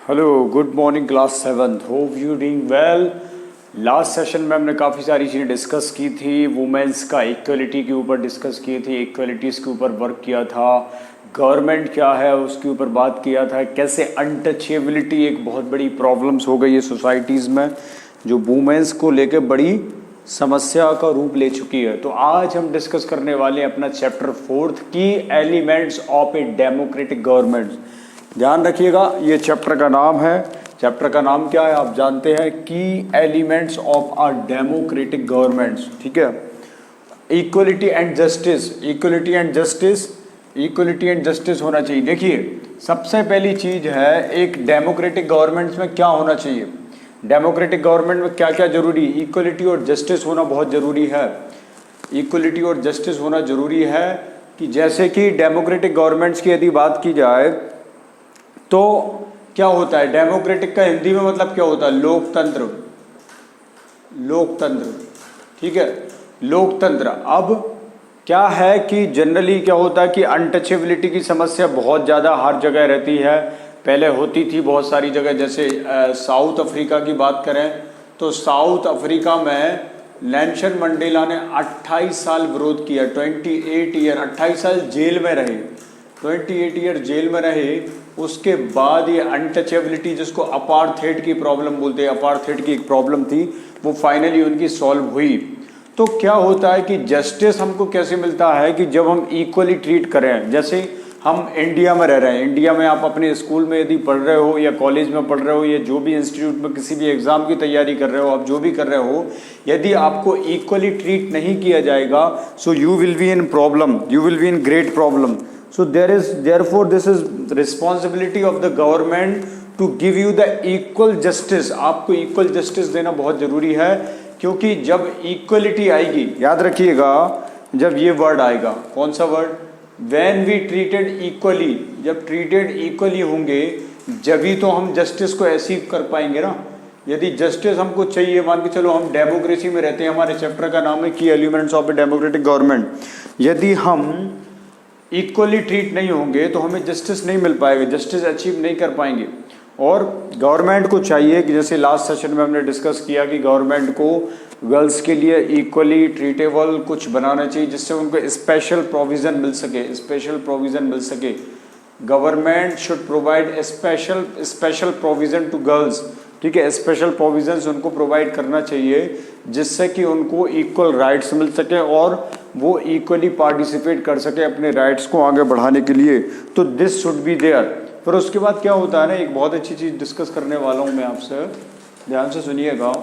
Hello, good morning class seventh. Hope you doing well. Last session में हमने काफ़ी सारी चीज़ें डिस्कस की थी। वुमेन्स का इक्वलिटी के ऊपर डिस्कस किए थे, इक्वलिटीज़ के ऊपर वर्क किया था, गवर्नमेंट क्या है उसके ऊपर बात किया था, कैसे अनटचेबिलिटी एक बहुत बड़ी प्रॉब्लम्स हो गई है सोसाइटीज़ में, जो वुमेन्स को लेकर बड़ी समस्या का रूप ले चुकी है। तो आज हम डिस्कस करने वाले हैं अपना चैप्टर 4 की elements of a democratic government. ध्यान रखिएगा, ये चैप्टर का नाम है। चैप्टर का नाम क्या है आप जानते हैं? की elements of a democratic governments. ठीक है, equality and justice, equality and justice, equality and justice होना चाहिए। देखिए, सबसे पहली चीज है एक डेमोक्रेटिक गवर्नमेंट्स में क्या होना चाहिए। डेमोक्रेटिक गवर्नमेंट में क्या क्या जरूरी? इक्वलिटी और जस्टिस होना बहुत जरूरी है। इक्वलिटी और जस्टिस होना जरूरी है कि जैसे कि डेमोक्रेटिक गवर्नमेंट्स की यदि बात की जाए तो क्या होता है? डेमोक्रेटिक का हिंदी में मतलब क्या होता है? लोकतंत्र, लोकतंत्र। ठीक है, लोकतंत्र। अब क्या है कि जनरली क्या होता है कि अनटचेबिलिटी की समस्या बहुत ज़्यादा हर जगह रहती है। पहले होती थी बहुत सारी जगह, जैसे साउथ अफ्रीका की बात करें तो साउथ अफ्रीका में नेल्सन मंडेला ने 28 साल विरोध किया, 28 ईयर, 28 साल जेल में रहे, 28 ईयर जेल में रहे। उसके बाद ये अनटचेबिलिटी, जिसको अपार्थेड की प्रॉब्लम बोलते हैं, अपार्थेड की एक प्रॉब्लम थी, वो फाइनली उनकी सॉल्व हुई। तो क्या होता है कि जस्टिस हमको कैसे मिलता है कि जब हम इक्वली ट्रीट करें। जैसे हम इंडिया में रह रहे हैं, इंडिया में आप अपने स्कूल में यदि पढ़ रहे हो या कॉलेज में पढ़ रहे हो या जो भी इंस्टीट्यूट में किसी भी एग्जाम की तैयारी कर रहे हो, आप जो भी कर रहे हो, यदि आपको इक्वली ट्रीट नहीं किया जाएगा, so you will be in problem, you will be in great problem. So therefore this is responsibility of the government to give you the equal justice। आपको equal justice देना बहुत जरूरी है, क्योंकि जब equality आएगी, याद रखिएगा, जब ये वर्ड आएगा, कौन सा word? When we treated equally, जब treated equally होंगे जब ही तो हम justice को अचीव कर पाएंगे ना। यदि जस्टिस हमको चाहिए, मान के चलो हम डेमोक्रेसी में रहते हैं, हमारे चैप्टर का नाम है की elements of a democratic government. यदि हम इक्वली ट्रीट नहीं होंगे तो हमें जस्टिस नहीं मिल पाएगा, जस्टिस अचीव नहीं कर पाएंगे। और गवर्नमेंट को चाहिए कि जैसे लास्ट सेशन में हमने डिस्कस किया कि गवर्नमेंट को गर्ल्स के लिए इक्वली ट्रीटेबल कुछ बनाना चाहिए, जिससे उनको स्पेशल प्रोविज़न मिल सके, स्पेशल प्रोविज़न मिल सके। Government should provide special provision to girls. ठीक है, स्पेशल प्रोविजंस उनको प्रोवाइड करना चाहिए, जिससे कि उनको इक्वल राइट्स मिल सके और वो इक्वली पार्टिसिपेट कर सके अपने राइट्स को आगे बढ़ाने के लिए। तो दिस शुड बी देयर। फिर उसके बाद क्या होता है ना, एक बहुत अच्छी चीज़ डिस्कस करने वाला हूँ मैं आपसे, ध्यान से सुनिएगा।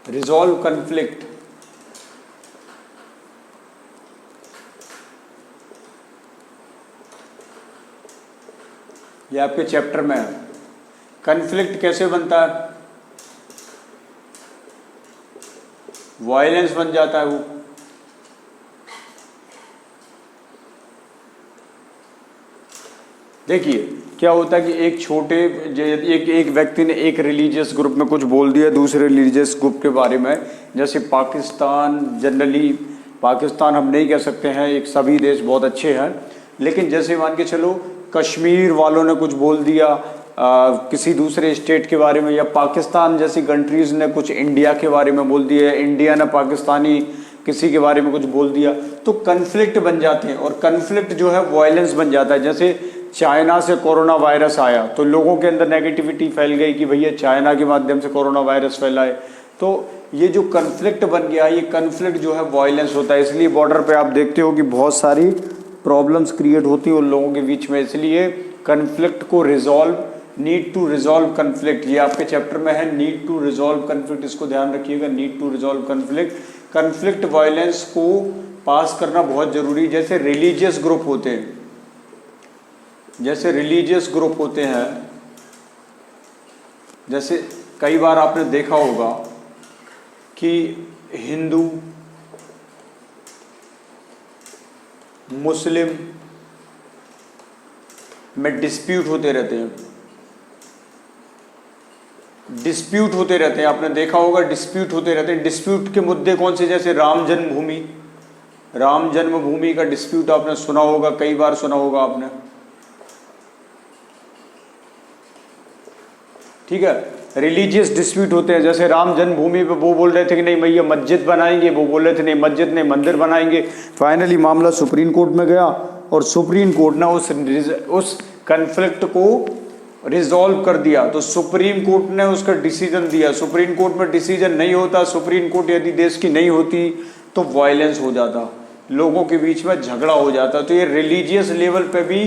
Resolve conflict. ये आपके चैप्टर में है। कन्फ्लिक्ट कैसे बनता है? वायलेंस बन जाता है वो। देखिए क्या होता है कि एक छोटे एक व्यक्ति ने एक रिलीजियस ग्रुप में कुछ बोल दिया दूसरे रिलीजियस ग्रुप के बारे में। जैसे पाकिस्तान, जनरली पाकिस्तान हम नहीं कह सकते हैं, एक सभी देश बहुत अच्छे हैं, लेकिन जैसे मान के चलो कश्मीर वालों ने कुछ बोल दिया किसी दूसरे स्टेट के बारे में, या पाकिस्तान जैसी कंट्रीज़ ने कुछ इंडिया के बारे में बोल दिया, इंडिया ने पाकिस्तानी किसी के बारे में कुछ बोल दिया, तो कन्फ्लिक्ट बन जाते हैं। और कन्फ्लिक्ट जो है वायलेंस बन जाता है। जैसे चाइना से कोरोना वायरस आया तो लोगों के अंदर नेगेटिविटी फैल गई कि भैया चाइना के माध्यम से कोरोना वायरस फैला है। तो ये जो कन्फ्लिक्ट बन गया, ये कन्फ्लिक्ट जो है वायलेंस होता है। इसलिए बॉर्डर पे आप देखते हो कि बहुत सारी प्रॉब्लम्स क्रिएट होती हैं उन लोगों के बीच में। इसलिए कन्फ्लिक्ट को resolve, need to resolve conflict, ये आपके चैप्टर में है, नीड टू रिजॉल्व कन्फ्लिक्ट, इसको ध्यान रखिएगा, need to resolve conflict. Conflict violence को पास करना बहुत जरूरी। जैसे रिलीजियस ग्रुप होते हैं, जैसे रिलीजियस ग्रुप होते हैं, जैसे कई बार आपने देखा होगा कि हिंदू, मुस्लिम में डिस्प्यूट होते रहते हैं। डिस्प्यूट होते रहते हैं, आपने देखा होगा डिस्प्यूट होते रहते हैं। डिस्प्यूट के मुद्दे कौन से, जैसे राम जन्मभूमि का डिस्प्यूट आपने सुना होगा, कई बार सुना होगा आपने, ठीक है। रिलीजियस डिस्प्यूट होते हैं, जैसे राम जन्मभूमि पे वो बोल रहे थे कि नहीं भैया मस्जिद बनाएंगे, वो बोल रहे थे नहीं मस्जिद नहीं मंदिर बनाएंगे। फाइनली मामला सुप्रीम कोर्ट में गया और सुप्रीम कोर्ट ने उस कन्फ्लिक्ट को रिजॉल्व कर दिया। तो सुप्रीम कोर्ट ने उसका डिसीजन दिया। सुप्रीम कोर्ट में डिसीजन नहीं होता, सुप्रीम कोर्ट यदि देश की नहीं होती तो वायलेंस हो जाता, लोगों के बीच में झगड़ा हो जाता। तो ये रिलीजियस लेवल पे भी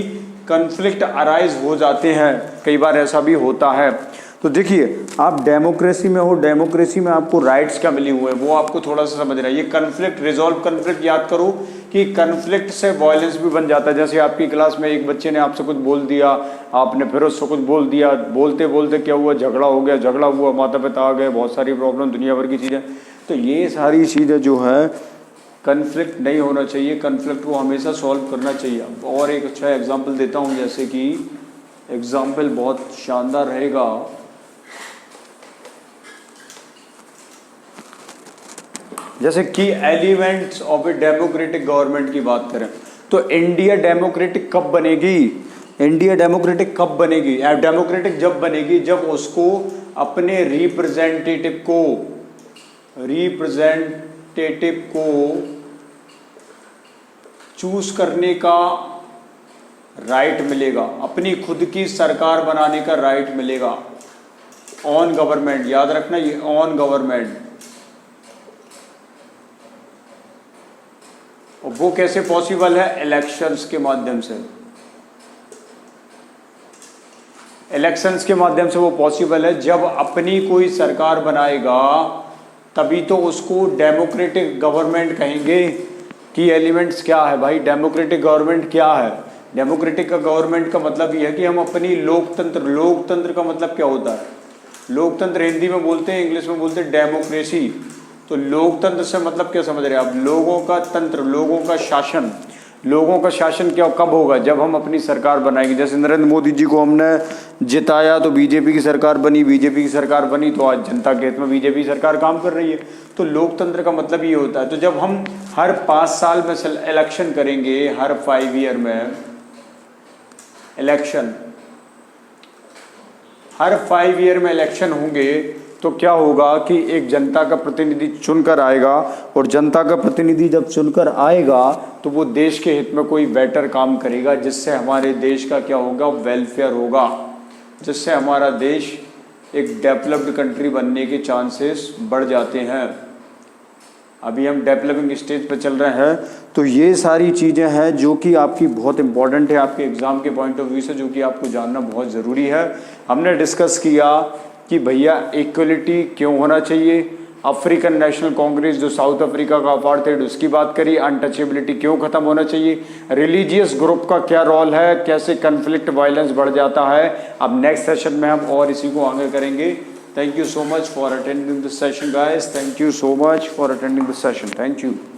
कन्फ्लिक्ट अराइज हो जाते हैं, कई बार ऐसा भी होता है। तो देखिए आप डेमोक्रेसी में हो, डेमोक्रेसी में आपको राइट्स क्या मिली हुए हैं वो आपको थोड़ा सा समझना है। ये कन्फ्लिक्ट रिजॉल्व, कन्फ्लिक्ट याद करो कि कन्फ्लिक्ट से वायलेंस भी बन जाता है। जैसे आपकी क्लास में एक बच्चे ने आपसे कुछ बोल दिया, आपने फिर उससे कुछ बोल दिया, बोलते बोलते क्या हुआ, झगड़ा हो गया, झगड़ा हुआ, माता पिता आ गए, बहुत सारी प्रॉब्लम, दुनिया भर की चीज़ें। तो ये सारी चीज़ें जो है कन्फ्लिक्ट नहीं होना चाहिए, कन्फ्लिक्ट को हमेशा सॉल्व करना चाहिए। और एक अच्छा एग्जाम्पल देता हूँ, जैसे कि एग्जाम्पल बहुत शानदार रहेगा। जैसे की elements of a democratic government की बात करें तो इंडिया डेमोक्रेटिक कब बनेगी, इंडिया डेमोक्रेटिक कब बनेगी, डेमोक्रेटिक जब बनेगी जब उसको अपने रिप्रेजेंटेटिव को चूज करने का राइट मिलेगा, अपनी खुद की सरकार बनाने का राइट मिलेगा। ऑन गवर्नमेंट, याद रखना ये ऑन गवर्नमेंट। और वो कैसे पॉसिबल है, इलेक्शंस के माध्यम से। इलेक्शंस के माध्यम से वो पॉसिबल है। जब अपनी कोई सरकार बनाएगा तभी तो उसको डेमोक्रेटिक गवर्नमेंट कहेंगे। की एलिमेंट्स क्या है भाई, डेमोक्रेटिक गवर्नमेंट क्या है। डेमोक्रेटिक का गवर्नमेंट का मतलब यह है कि हम अपनी लोकतंत्र का मतलब क्या होता है, लोकतंत्र हिंदी में बोलते हैं, इंग्लिश में बोलते हैं डेमोक्रेसी। तो लोकतंत्र से मतलब क्या समझ रहे हैं आप, लोगों का तंत्र, लोगों का शासन। लोगों का शासन क्या कब होगा, जब हम अपनी सरकार बनाएंगे। जैसे नरेंद्र मोदी जी को हमने जिताया तो बीजेपी की सरकार बनी, बीजेपी की सरकार बनी तो आज जनता के हित में बीजेपी सरकार काम कर रही है। तो लोकतंत्र का मतलब ये होता है। तो जब हम हर 5 साल में इलेक्शन करेंगे, हर 5 ईयर में इलेक्शन, हर 5 ईयर में इलेक्शन होंगे तो क्या होगा कि एक जनता का प्रतिनिधि चुनकर आएगा, और जनता का प्रतिनिधि जब चुनकर आएगा तो वो देश के हित में कोई बेटर काम करेगा, जिससे हमारे देश का क्या होगा, वेलफेयर होगा, जिससे हमारा देश एक डेवलप्ड कंट्री बनने के चांसेस बढ़ जाते हैं। अभी हम डेवलपिंग स्टेज पर चल रहे हैं। तो ये सारी चीज़ें हैं जो कि आपकी बहुत इंपॉर्टेंट है आपके एग्ज़ाम के पॉइंट ऑफ व्यू से, जो कि आपको जानना बहुत ज़रूरी है। हमने डिस्कस किया कि भैया इक्वलिटी क्यों होना चाहिए, अफ्रीकन नेशनल कांग्रेस जो साउथ अफ्रीका का अपार्थाइड उसकी बात करी, अनटचेबिलिटी क्यों खत्म होना चाहिए, रिलीजियस ग्रुप का क्या रोल है, कैसे कन्फ्लिक्ट वायलेंस बढ़ जाता है। अब नेक्स्ट सेशन में हम और इसी को आगे करेंगे। Thank you so much for attending this session, guys. Thank you so much for attending this session. Thank you.